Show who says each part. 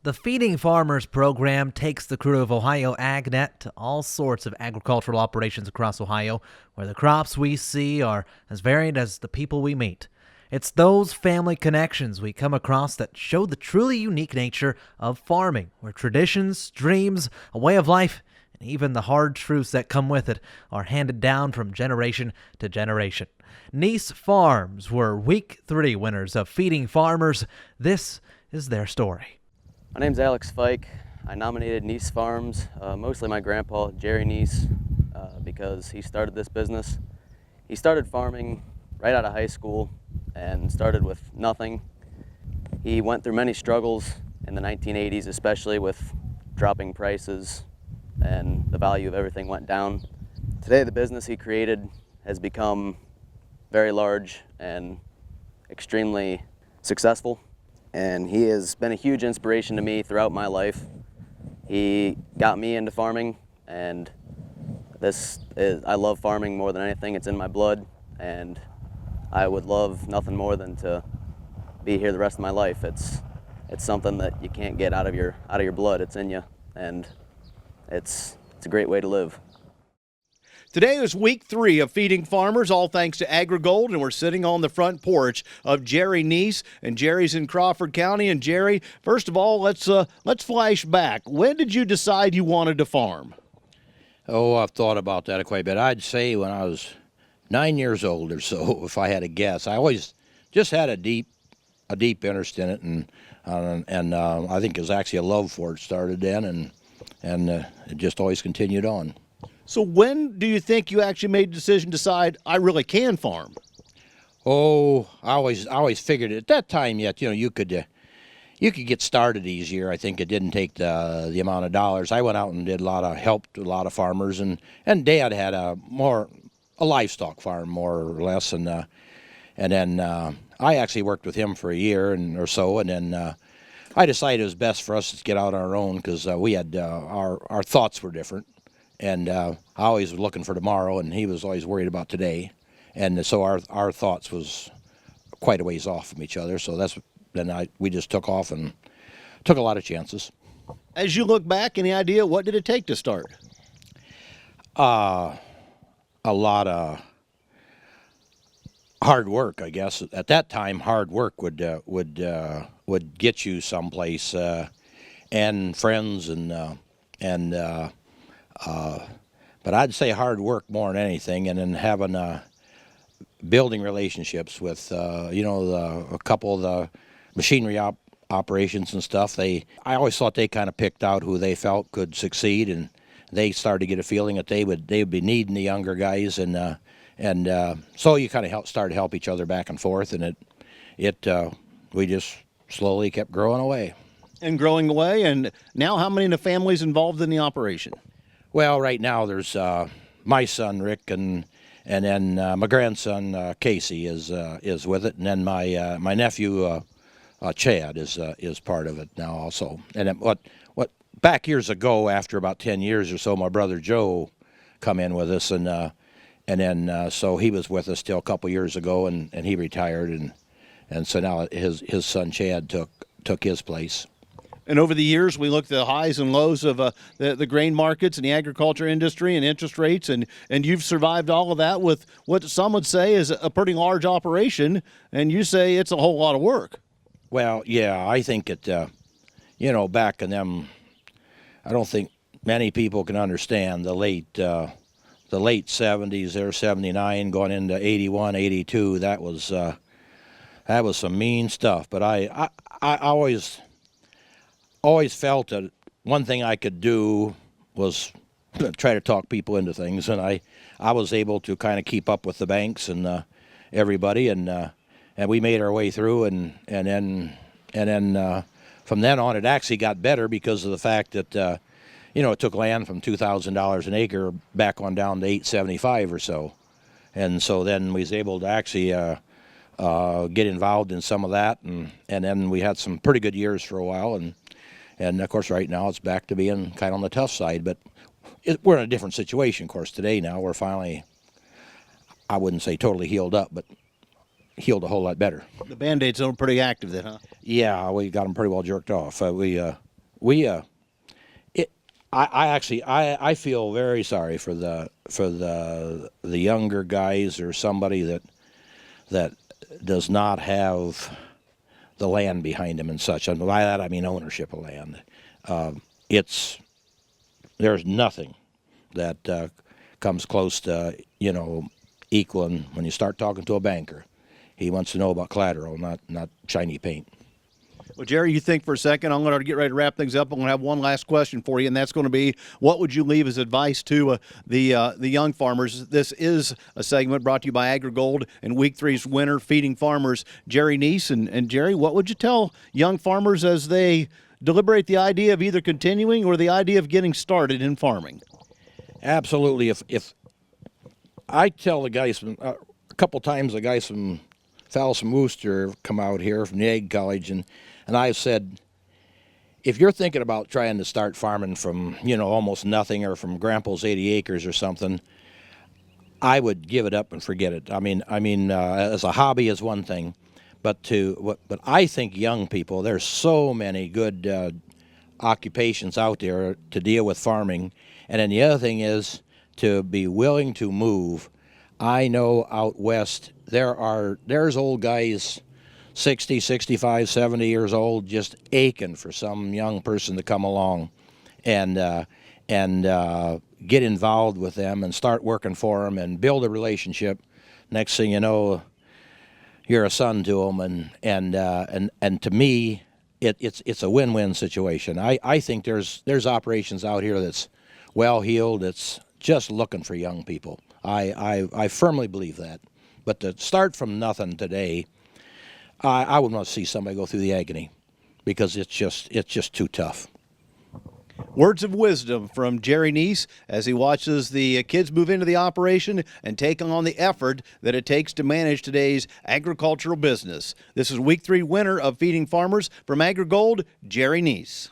Speaker 1: The Feeding Farmers program takes the crew of Ohio AgNet to all sorts of agricultural operations across Ohio, where the crops we see are as varied as the people we meet. It's those family connections we come across that show the truly unique nature of farming, where traditions, dreams, a way of life, and even the hard truths that come with it are handed down from generation to generation. Niese Farms were Week 3 winners of Feeding Farmers. This is their story.
Speaker 2: My name's Alex Fike. I nominated Niese Farms, mostly my grandpa, Jerry Niese, because he started this business. He started farming right out of high school and started with nothing. He went through many struggles in the 1980s, especially with dropping prices, and the value of everything went down. Today, the business he created has become very large and extremely successful. And he has been a huge inspiration to me throughout my life. He got me into farming, and I love farming more than anything. It's in my blood, and I would love nothing more than to be here the rest of my life. It's something that you can't get out of your blood. It's in you, and it's a great way to live.
Speaker 3: Today is week 3 of Feeding Farmers, all thanks to AgriGold, and we're sitting on the front porch of Jerry Niese, and Jerry's in Crawford County. And Jerry, first of all, let's flash back. When did you decide you wanted to farm?
Speaker 4: Oh, I've thought about that quite a bit. I'd say when I was 9 years old or so, if I had to guess. I always just had a deep interest in it, and I think it was actually a love for it started then, and it just always continued on.
Speaker 3: So when do you think you actually made the decision to decide I really can farm?
Speaker 4: Oh, I always figured at that time yet, you could get started easier. I think it didn't take the amount of dollars. I went out and helped a lot of farmers, and Dad had a livestock farm more or less, and then I actually worked with him for a year or so, and then I decided it was best for us to get out on our own because we had our thoughts were different. And I always was looking for tomorrow, and he was always worried about today. And so our thoughts was quite a ways off from each other. So we just took off and took a lot of chances.
Speaker 3: As you look back, any idea what did it take to start?
Speaker 4: A lot of hard work, I guess. At that time, hard work would get you someplace, and friends but I'd say hard work more than anything, and then having building relationships with a couple of the machinery operations and stuff. I always thought they kind of picked out who they felt could succeed, and they started to get a feeling that they would be needing the younger guys, and so you kind of started to help each other back and forth, and we just slowly kept growing away.
Speaker 3: And growing away, and now how many of the families involved in the operation?
Speaker 4: Well, right now there's my son Rick, and then my grandson Casey is with it, and then my nephew Chad is part of it now also. And then what back years ago, after about 10 years or so, my brother Joe come in with us, and then so he was with us till a couple years ago, and he retired, and so now his son Chad took his place.
Speaker 3: And over the years, we looked at the highs and lows of the grain markets and the agriculture industry and interest rates, and you've survived all of that with what some would say is a pretty large operation, and you say it's a whole lot of work.
Speaker 4: Well, yeah, I think it, back in them, I don't think many people can understand the late 70s, there 79, going into 81, 82, that was some mean stuff, but I always felt that one thing I could do was try to talk people into things, and I was able to kind of keep up with the banks and everybody, and we made our way through, and then from then on it actually got better because of the fact that it took land from $2,000 an acre back on down to $875 or so, and so then we was able to actually get involved in some of that, and then we had some pretty good years for a while, and of course right now it's back to being kind of on the tough side, but we're in a different situation, of course, today now. We're finally, I wouldn't say totally healed up, but healed a whole lot better.
Speaker 3: The Band-Aids are pretty active then, huh?
Speaker 4: Yeah, we got them pretty well jerked off. We I feel very sorry for the younger guys or somebody that does not have the land behind them and such. And by that I mean ownership of land. There's nothing that comes close to equaling when you start talking to a banker. He wants to know about collateral, not shiny paint.
Speaker 3: Well, Jerry, you think for a second. I'm going to get ready to wrap things up. I'm going to have one last question for you, and that's going to be, what would you leave as advice to the young farmers? This is a segment brought to you by AgriGold and Week 3's winner, Feeding Farmers, Jerry Niese. And Jerry, what would you tell young farmers as they deliberate the idea of either continuing or the idea of getting started in farming?
Speaker 4: Absolutely. If I tell the guys a couple times, the guys from fellows from Worcester have come out here from the Ag College, and I've said, if you're thinking about trying to start farming from almost nothing or from Grandpa's 80 acres or something, I would give it up and forget it. I mean, as a hobby is one thing, but I think young people, there's so many good occupations out there to deal with farming, and then the other thing is to be willing to move. I know out west there's old guys 60, 65, 70 years old just aching for some young person to come along and get involved with them and start working for them and build a relationship. Next thing you know, you're a son to them, and to me, it's a win-win situation. I think there's operations out here that's well-heeled, that's just looking for young people. I firmly believe that. But to start from nothing today, I would want to see somebody go through the agony, because it's just too tough.
Speaker 3: Words of wisdom from Jerry Niese as he watches the kids move into the operation and take on the effort that it takes to manage today's agricultural business. This is Week 3 winner of Feeding Farmers from AgriGold, Jerry Niese.